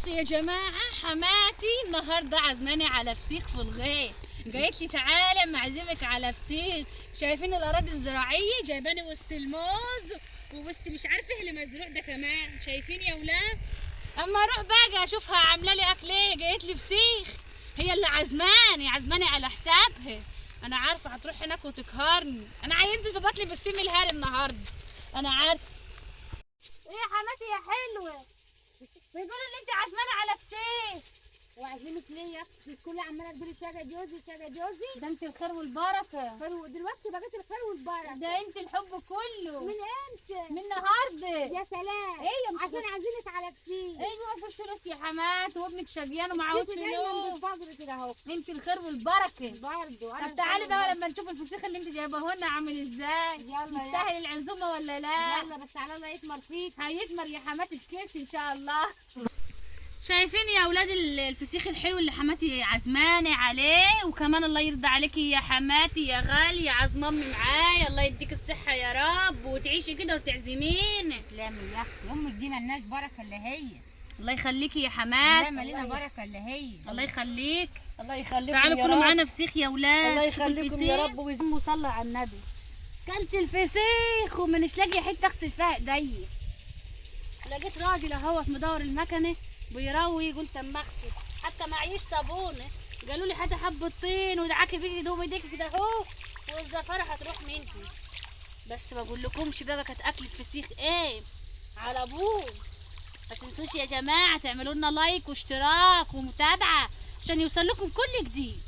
بصوا يا جماعة، حماتي النهاردة عزماني على فسيخ في الغيط. قالت لي تعالى معزمك على فسيخ. شايفين الأراضي الزراعية جايباني وسط الموز ووسط مش عارفة ايه اللي مزروع ده كمان. شايفين يا ولاد؟ أما أروح بقى أشوفها عاملة لي أكل ايه. قالت لي فسيخ، هي اللي عزماني على حسابها. أنا عارفة هتروح هناك وتقهرني. أنا هينزل في بطني بالسم الهاري النهاردة. أنا عارفة. ايه يا حماتي يا حلوة؟ بيقولوا ان انت عازمانه على فسيخ. وعزمك ليه يا اختي؟ الكل عماله تقولي شاجه جوزي شاجه جوزي. ده انت الخير والبركه. دلوقتي بقيت الخير والبركه. ده انت الحب كله. من امتى؟ من النهارده. يا سلام. ايه يا عشان عازمك على فسيخ. ايوه مفيش فلوس يا حمات، وابنك شقيان ومعهوش فلوس. بالفجر كده اهو. انت الخير والبركه برضه طب تعالي بقى لما نشوف الفسيخ اللي انت جايباه لنا عامل ازاي. يلا يستاهل العزومه ولا لا؟ يلا بس على الله يتمر فيك. هيتمر يا حماتي الكيش ان شاء الله. شايفين يا اولاد الفسيخ الحلو اللي حماتي عزماني عليه، وكمان الله يرضى عليكي يا حماتي يا غاليه عزم امي معايا. الله يديك الصحه يا رب وتعيشي كده وتعزميني. تسلمي يا اختي، امك دي ملناش بركه الا هي. الله يخليكي يا حماتي. لا مالنا بركه الا هي. الله يخليك. الله يخليكم تعالوا يا كلوا رب. معانا فسيخ يا اولاد. الله شوفوا يخليكم الفسيخ. يا رب وصلى على النبي. كلت الفسيخ ومنش لاقيه حته اغسل فيها ايديا. لقيت راجل اهوت مدور المكنه بيروي، قلت اما اغسل حتى معيش صابونه. قالوا لي هاتي حبه طين ودعاكي بيجي دوم ايديك كده اهو والزفاره هتروح منكي. بس بقول لكمش بقى كانت اكل الفسيخ ايه على ابوه. ما تنسوش يا جماعه تعملوا لنا لايك واشتراك ومتابعه عشان يوصل لكم كل جديد.